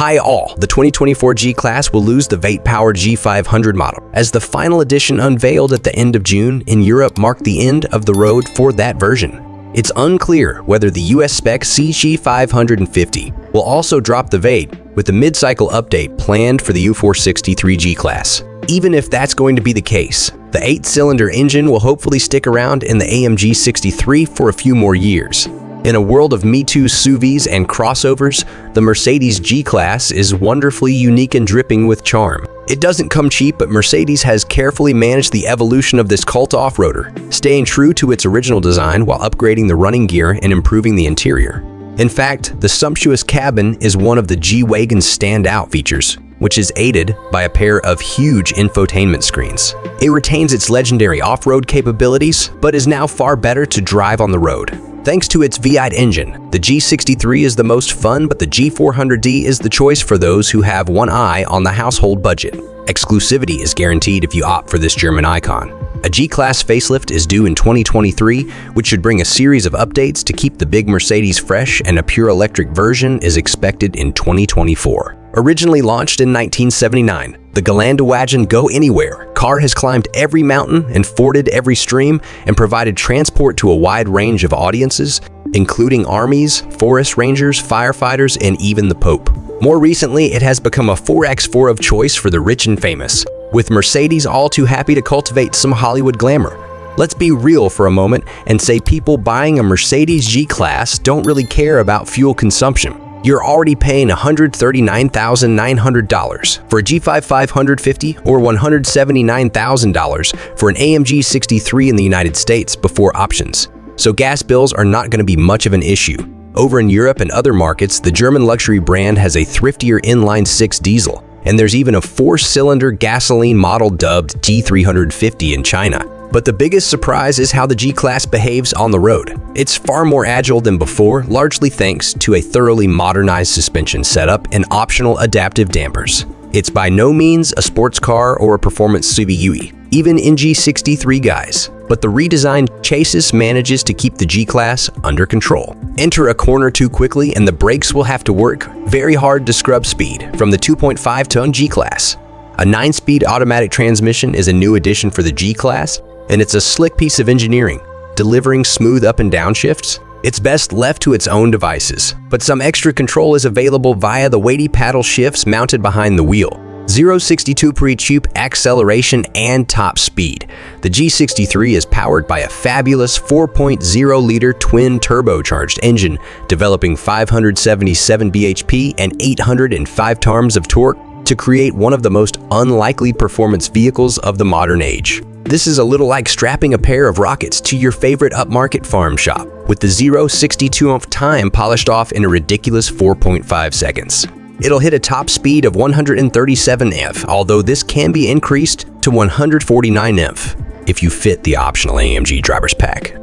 Hi all, the 2024 G-Class will lose the V8-powered G500 model, as the final edition unveiled at the end of June in Europe marked the end of the road for that version. It's unclear whether the US-spec G550 will also drop the V8, with a mid-cycle update planned for the W463 G-Class. Even if that's going to be the case, the 8-cylinder engine will hopefully stick around in the AMG G63 for a few more years. In a world of Me Too SUVs and crossovers, the Mercedes G-Class is wonderfully unique and dripping with charm. It doesn't come cheap, but Mercedes has carefully managed the evolution of this cult off-roader, staying true to its original design while upgrading the running gear and improving the interior. In fact, the sumptuous cabin is one of the G-Wagen's standout features, which is aided by a pair of huge infotainment screens. It retains its legendary off-road capabilities, but is now far better to drive on the road. Thanks to its V8 engine, the G63 is the most fun, but the G400D is the choice for those who have one eye on the household budget. Exclusivity is guaranteed if you opt for this German icon. A G-Class facelift is due in 2023, which should bring a series of updates to keep the big Mercedes fresh, and a pure electric version is expected in 2024. Originally launched in 1979, the G-Wagen Go Anywhere car has climbed every mountain and forded every stream and provided transport to a wide range of audiences, including armies, forest rangers, firefighters, and even the Pope. More recently, it has become a 4x4 of choice for the rich and famous, with Mercedes all too happy to cultivate some Hollywood glamour. Let's be real for a moment and say people buying a Mercedes G-Class don't really care about fuel consumption. You're already paying $139,900 for a G550 or $179,000 for an AMG G63 in the United States before options. So gas bills are not going to be much of an issue. Over in Europe and other markets, the German luxury brand has a thriftier inline-6 diesel, and there's even a 4-cylinder gasoline model dubbed G350 in China. But the biggest surprise is how the G-Class behaves on the road. It's far more agile than before, largely thanks to a thoroughly modernized suspension setup and optional adaptive dampers. It's by no means a sports car or a performance SUV, even in G63 guys. But the redesigned chassis manages to keep the G-Class under control. Enter a corner too quickly and the brakes will have to work very hard to scrub speed from the 2.5-ton G-Class. A 9-speed automatic transmission is a new addition for the G-Class, and it's a slick piece of engineering, delivering smooth up and down shifts. It's best left to its own devices, but some extra control is available via the weighty paddle shifts mounted behind the wheel. 0-62 per-tube acceleration and top speed. The G63 is powered by a fabulous 4.0-liter twin turbocharged engine, developing 577 bhp and 805 Nm of torque to create one of the most unlikely performance vehicles of the modern age. This is a little like strapping a pair of rockets to your favorite upmarket farm shop, with the 0-62 time polished off in a ridiculous 4.5 seconds. It'll hit a top speed of 137 mph, although this can be increased to 149 mph if you fit the optional AMG driver's pack.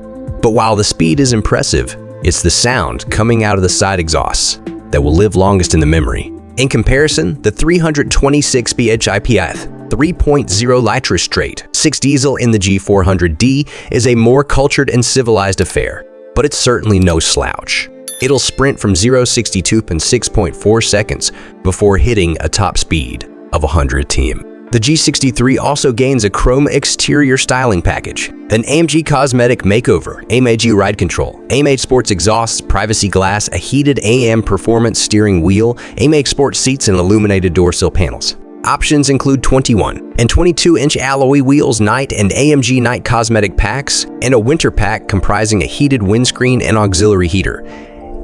But while the speed is impressive, it's the sound coming out of the side exhausts that will live longest in the memory. In comparison, the 326 bhp 3.0 nitrous straight 6 diesel in the G400D is a more cultured and civilized affair, but it's certainly no slouch. It'll sprint from 0-62 in 6.4 seconds before hitting a top speed of 100 TM. The G63 also gains a chrome exterior styling package, an AMG cosmetic makeover, AMG ride control, AMG sports exhausts, privacy glass, a heated AM performance steering wheel, AMG sports seats, and illuminated door sill panels. Options include 21 and 22-inch alloy wheels, night and AMG night cosmetic packs, and a winter pack comprising a heated windscreen and auxiliary heater.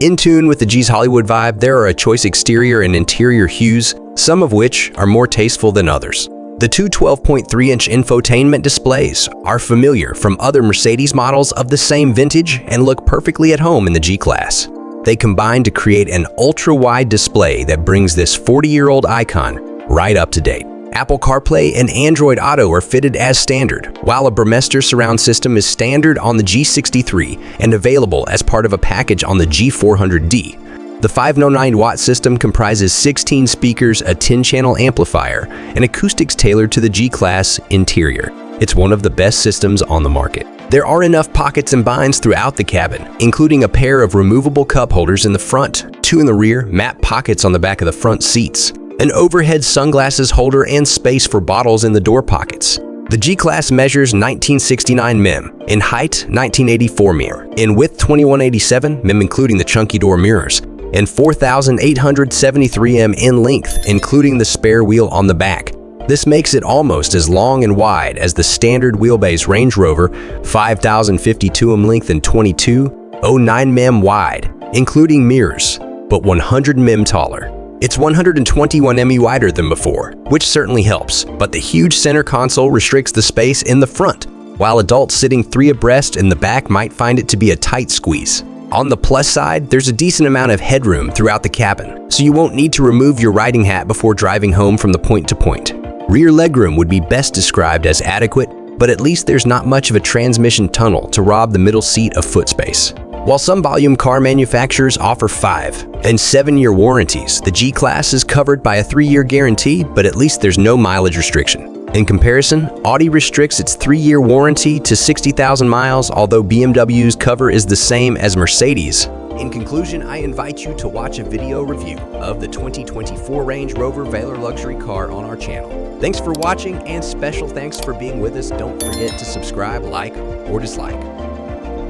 In tune with the G's Hollywood vibe, there are a choice exterior and interior hues, some of which are more tasteful than others. The two 12.3-inch infotainment displays are familiar from other Mercedes models of the same vintage and look perfectly at home in the G-Class. They combine to create an ultra-wide display that brings this 40-year-old icon right up to date. Apple CarPlay and Android Auto are fitted as standard, while a Burmester surround system is standard on the G63 and available as part of a package on the G400D. The 509-watt system comprises 16 speakers, a 10-channel amplifier, and acoustics tailored to the G-Class interior. It's one of the best systems on the market. There are enough pockets and binds throughout the cabin, including a pair of removable cup holders in the front, 2 two in the rear, map pockets on the back of the front seats, an overhead sunglasses holder, and space for bottles in the door pockets. The G-Class measures 1969 mm, in height 1984 mm, in width 2187 mm including the chunky door mirrors, and 4,873 mm in length, including the spare wheel on the back. This makes it almost as long and wide as the standard wheelbase Range Rover, 5,052 mm length and 22.09 mm wide, including mirrors, but 100 mm taller. It's 121 mm wider than before, which certainly helps, but the huge center console restricts the space in the front, while adults sitting 3 abreast in the back might find it to be a tight squeeze. On the plus side, there's a decent amount of headroom throughout the cabin, so you won't need to remove your riding hat before driving home from the point-to-point. Rear legroom would be best described as adequate, but at least there's not much of a transmission tunnel to rob the middle seat of foot space. While some volume car manufacturers offer 5- and 7-year warranties, the G-Class is covered by a 3-year guarantee, but at least there's no mileage restriction. In comparison, Audi restricts its 3-year warranty to 60,000 miles, although BMW's cover is the same as Mercedes. In conclusion, I invite you to watch a video review of the 2024 Range Rover Velar luxury car on our channel. Thanks for watching, and special thanks for being with us. Don't forget to subscribe, like, or dislike.